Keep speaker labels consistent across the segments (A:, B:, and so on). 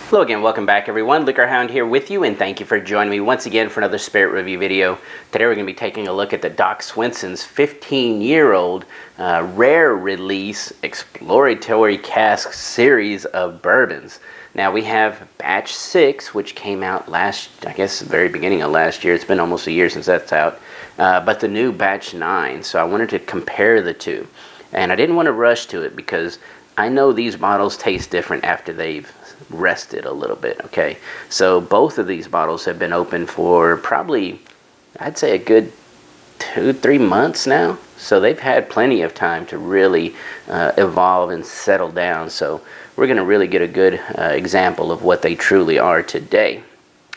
A: Hello again, welcome back everyone. LiquorHound here with you, and thank you for joining me once again for another spirit review video. Today we're going to be taking a look at the Doc Swinson's 15-year-old rare release Exploratory Cask Series of bourbons. Now we have batch 6, which came out I guess the very beginning of last year. It's been almost a year since that's out. But the new batch 9, so I wanted to compare the two. And I didn't want to rush to it because I know these bottles taste different after they've rested a little bit, okay? So both of these bottles have been open for probably, I'd say, a good 2-3 months now. So they've had plenty of time to really evolve and settle down. So we're going to really get a good example of what they truly are today.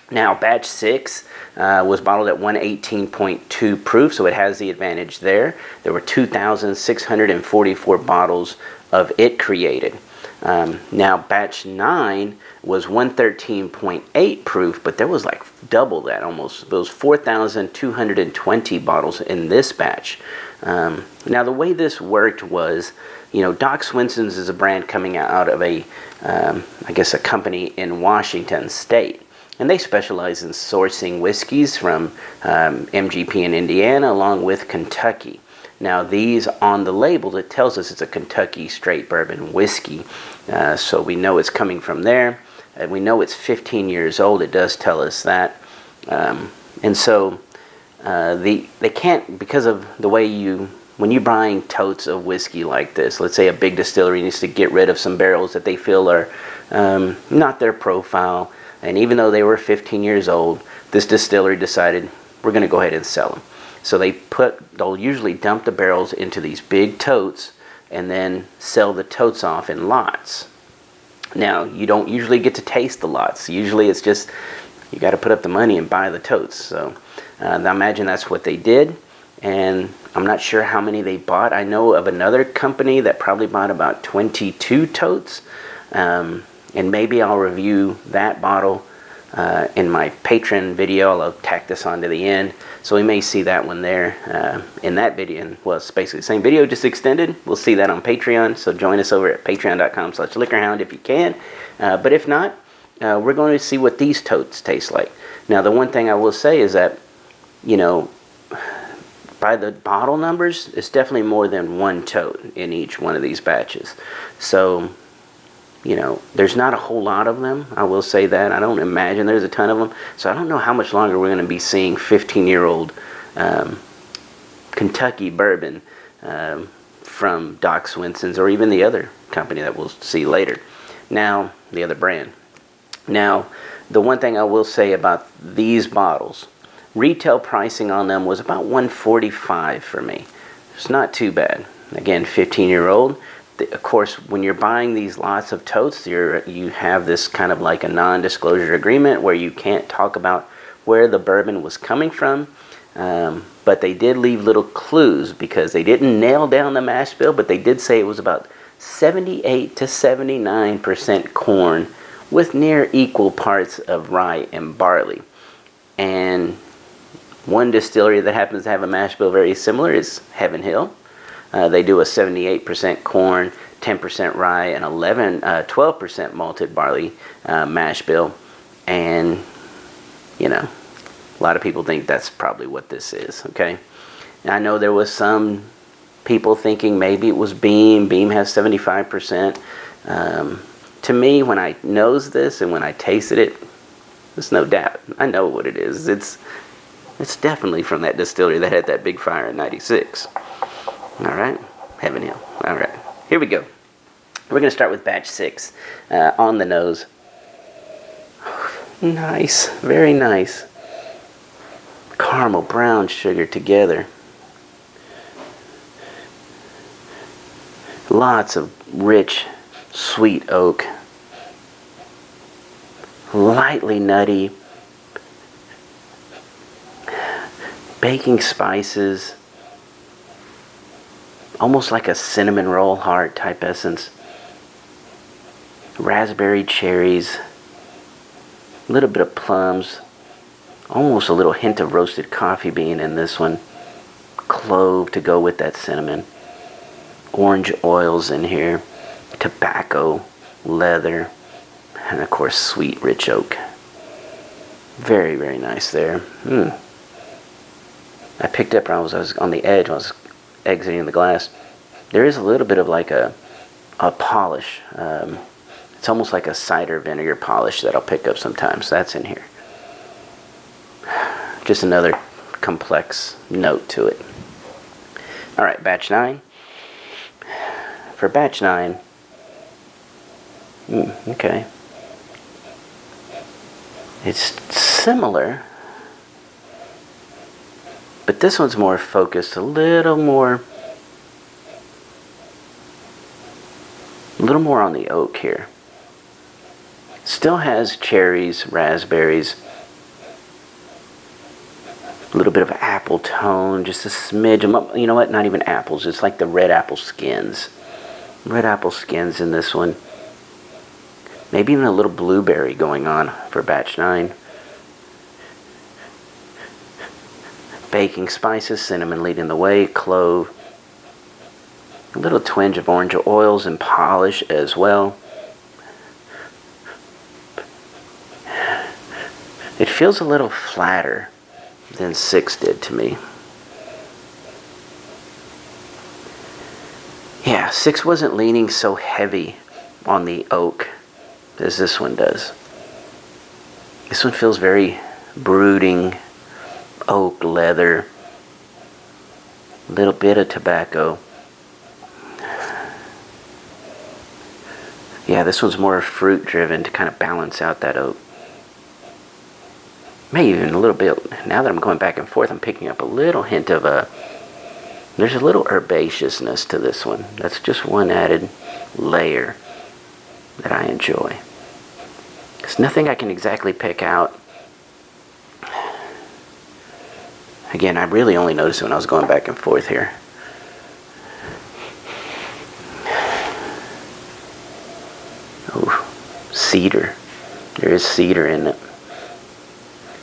A: Now, batch 6 was bottled at 118.2 proof, so it has the advantage there. There were 2,644 bottles of it created. Now, batch 9 was 113.8 proof, but there was like double that almost. Those 4,220 bottles in this batch. Now, the way this worked was, you know, Doc Swinson's is a brand coming out of I guess a company in Washington State. And they specialize in sourcing whiskeys from MGP in Indiana along with Kentucky. Now these, on the label, it tells us it's a Kentucky straight bourbon whiskey. So we know it's coming from there. And we know it's 15 years old. It does tell us that. And so they can't, because of the way when you're buying totes of whiskey like this, let's say a big distillery needs to get rid of some barrels that they feel are not their profile. And even though they were 15 years old, this distillery decided we're going to go ahead and sell them. So they'll usually dump the barrels into these big totes and then sell the totes off in lots. Now, you don't usually get to taste the lots. Usually it's just, you got to put up the money and buy the totes. So I imagine that's what they did. And I'm not sure how many they bought. I know of another company that probably bought about 22 totes. And maybe I'll review that bottle in my Patreon video. I'll tack this on to the end. So we may see that one there in that video. Well, it's basically the same video, just extended. We'll see that on Patreon. So join us over at patreon.com/LiquorHound if you can. But if not, we're going to see what these totes taste like. Now, the one thing I will say is that, you know, by the bottle numbers, it's definitely more than one tote in each one of these batches. So, you know, there's not a whole lot of them. I will say that. I don't imagine there's a ton of them. So I don't know how much longer we're going to be seeing 15-year-old Kentucky bourbon from Doc Swinson's, or even the other company that we'll see later. Now, the other brand. Now, the one thing I will say about these bottles, retail pricing on them was about $145 for me. It's not too bad. Again, 15-year-old. Of course, when you're buying these lots of totes, you have this kind of like a non-disclosure agreement where you can't talk about where the bourbon was coming from. But they did leave little clues because they didn't nail down the mash bill, but they did say it was about 78 to 79% corn with near equal parts of rye and barley. And one distillery that happens to have a mash bill very similar is Heaven Hill. They do a 78% corn, 10% rye, and 12% malted barley mash bill. And, you know, a lot of people think that's probably what this is, okay? And I know there was some people thinking maybe it was Beam. Beam has 75%. To me, when I nose this and when I tasted it, there's no doubt. I know what it is. It's definitely from that distillery that had that big fire in '96. All right, Heaven Hill. All right, here we go. We're going to start with batch 6 on the nose. Nice, very nice. Caramel, brown sugar together. Lots of rich, sweet oak. Lightly nutty. Baking spices. Almost like a cinnamon roll heart type essence. Raspberry cherries. A little bit of plums. Almost a little hint of roasted coffee bean in this one. Clove to go with that cinnamon. Orange oils in here. Tobacco. Leather. And of course, sweet, rich oak. Very, very nice there. I picked up when I was on the edge when I was exiting the glass. There is a little bit of like a polish. It's almost like a cider vinegar polish that I'll pick up sometimes. That's in here. Just another complex note to it. All right, batch 9. For batch 9, okay. It's similar, but this one's more focused, a little more on the oak here. Still has cherries, raspberries, a little bit of apple tone, just a smidge. You know what? Not even apples. It's like the red apple skins. Red apple skins in this one. Maybe even a little blueberry going on for batch 9. Baking spices, cinnamon leading the way, clove. A little twinge of orange oils and polish as well. It feels a little flatter than 6 did to me. Yeah, 6 wasn't leaning so heavy on the oak as this one does. This one feels very brooding, oak, leather, a little bit of tobacco. Yeah, this one's more fruit driven to kind of balance out that oak. Maybe even a little bit, now that I'm going back and forth, I'm picking up a little hint of there's a little herbaceousness to this one. That's just one added layer that I enjoy. It's nothing I can exactly pick out. Again, I really only noticed it when I was going back and forth here. Oh, cedar. There is cedar in it.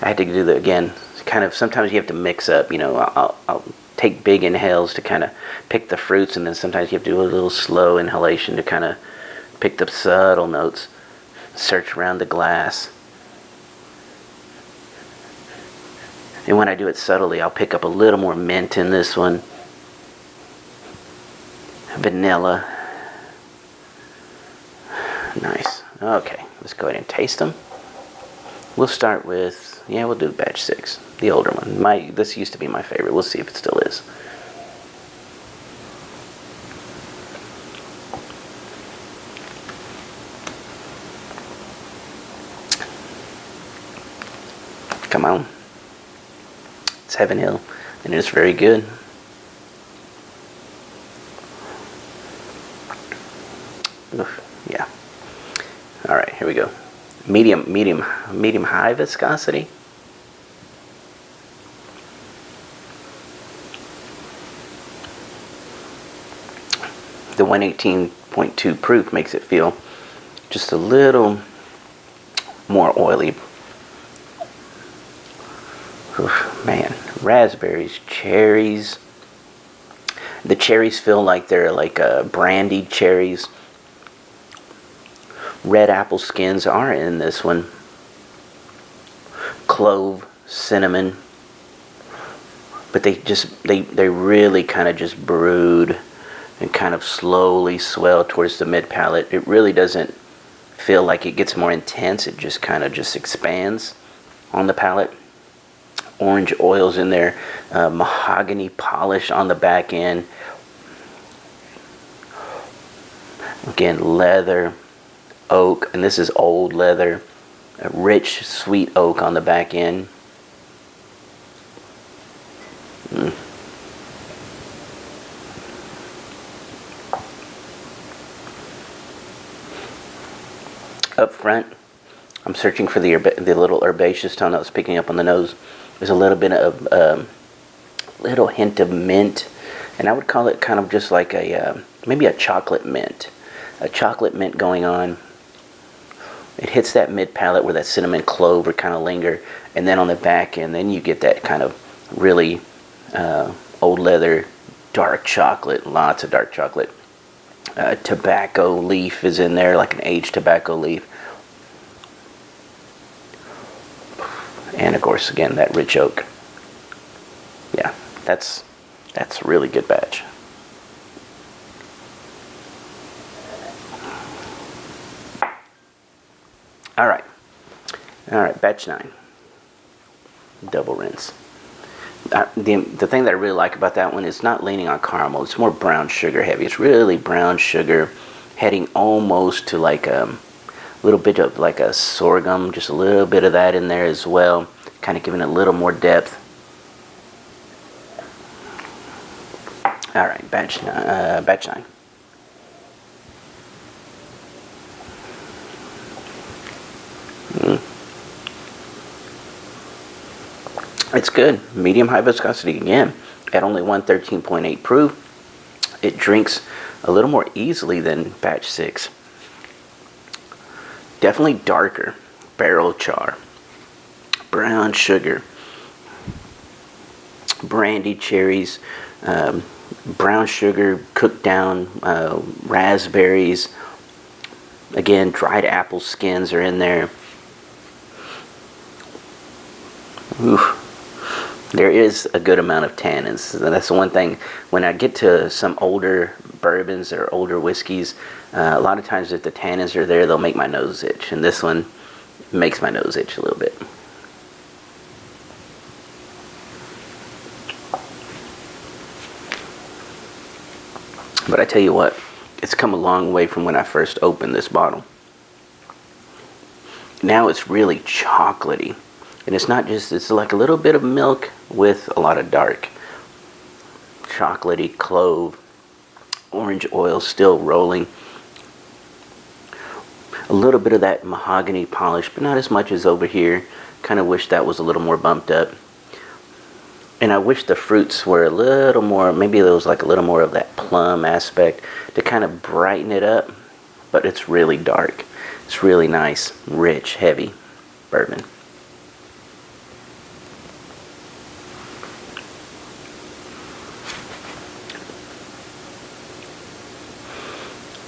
A: I had to do that again. Kind of, sometimes you have to mix up, you know, I'll take big inhales to kind of pick the fruits, and then sometimes you have to do a little slow inhalation to kind of pick the subtle notes. Search around the glass. And when I do it subtly, I'll pick up a little more mint in this one. Vanilla. Nice. Okay, let's go ahead and taste them. We'll start with, we'll do batch 6, the older one. This used to be my favorite. We'll see if it still is. Come on. It's Heaven Hill, and it's very good. Oof, yeah. All right, here we go. Medium high viscosity. The 118.2 proof makes it feel just a little more oily. Oof, man, raspberries, cherries. The cherries feel like they're like brandied cherries. Red apple skins are in this one. Clove, cinnamon. But they really kind of just brood and kind of slowly swell towards the mid palate. It really doesn't feel like it gets more intense. It just kind of just expands on the palate. Orange oils in there. Mahogany polish on the back end. Again, leather. Oak, and this is old leather, a rich sweet oak on the back end. Up front, I'm searching for the little herbaceous tone I was picking up on the nose. There's a little bit of little hint of mint, and I would call it kind of just like maybe a chocolate mint going on. It hits that mid palate where that cinnamon clove would kind of linger, and then on the back end, then you get that kind of really old leather, dark chocolate, lots of dark chocolate. Tobacco leaf is in there, like an aged tobacco leaf. And of course, again, that rich oak. Yeah, that's a really good batch. All right, batch 9, double rinse. The thing that I really like about that one is not leaning on caramel. It's more brown sugar heavy. It's really brown sugar, heading almost to like a little bit of like a sorghum, just a little bit of that in there as well, kind of giving it a little more depth. All right, batch 9. It's good. Medium high viscosity again at only 113.8 proof. It drinks a little more easily than batch 6. Definitely darker. Barrel char. Brown sugar. Brandied cherries. Brown sugar cooked down. Raspberries. Again, dried apple skins are in there. Oof. There is a good amount of tannins. That's the one thing. When I get to some older bourbons or older whiskeys, a lot of times if the tannins are there, they'll make my nose itch. And this one makes my nose itch a little bit. But I tell you what, it's come a long way from when I first opened this bottle. Now it's really chocolatey. And it's not just, it's like a little bit of milk with a lot of dark. Chocolatey, clove, orange oil still rolling. A little bit of that mahogany polish, but not as much as over here. Kind of wish that was a little more bumped up. And I wish the fruits were a little more, maybe there was like a little more of that plum aspect to kind of brighten it up. But it's really dark. It's really nice, rich, heavy bourbon.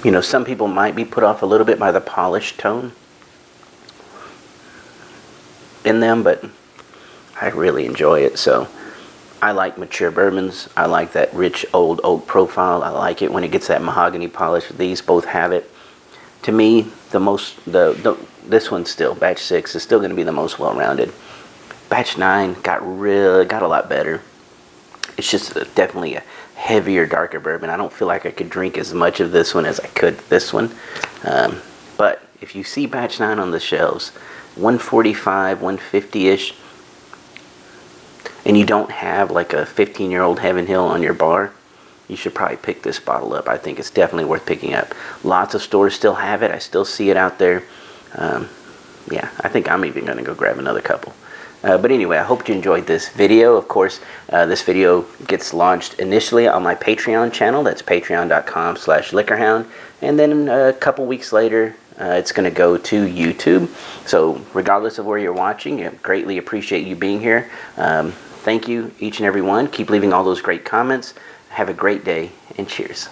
A: You know, some people might be put off a little bit by the polish tone in them, but I really enjoy it. So I like mature bourbons. I like that rich old oak profile. I like it when it gets that mahogany polish. These both have it. To me, this one still, batch 6, is still going to be the most well-rounded. Batch 9 got a lot better. It's just definitely a heavier, darker bourbon. I don't feel like I could drink as much of this one as I could this one. But if you see batch 9 on the shelves, 145, 150-ish, and you don't have like a 15-year-old Heaven Hill on your bar, you should probably pick this bottle up. I think it's definitely worth picking up. Lots of stores still have it. I still see it out there. Yeah, I think I'm even going to go grab another couple. But anyway, I hope you enjoyed this video. Of course, this video gets launched initially on my Patreon channel. That's patreon.com/LiquorHound. And then a couple weeks later, it's going to go to YouTube. So regardless of where you're watching, I greatly appreciate you being here. Thank you, each and every one. Keep leaving all those great comments. Have a great day, and cheers.